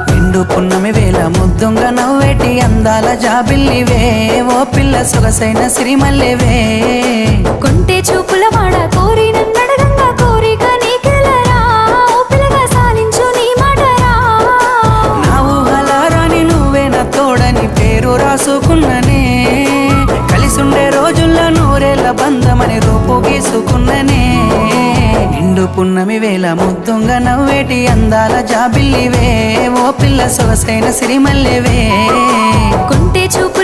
నిండు పున్నమి వేళ ముద్దుంగ నవ్వేటి అందాల జాబిల్లివే ఓ పిల్ల సొగసైన సిరిమల్లెవే కొంటే చూపుల వాడ కోరి నన్నడగంగా కోరిక నీకెలరా ఓ పిల్లగా సాలించు నీ మాటరా నా ఊహలారాని నువ్వే నా తోడని పేరు రాసుకున్ననే కలిసుండే రోజుల్లో నూరేళ్ల బంధమని రూపు గీసుకున్ననే నిండు పున్నమి వేళ ముద్దుంగ నవ్వేటి అందాల జాబిల్లివే ఓ పిల్ల సొగసైన సిరిమల్లెవే కొంటే చూపు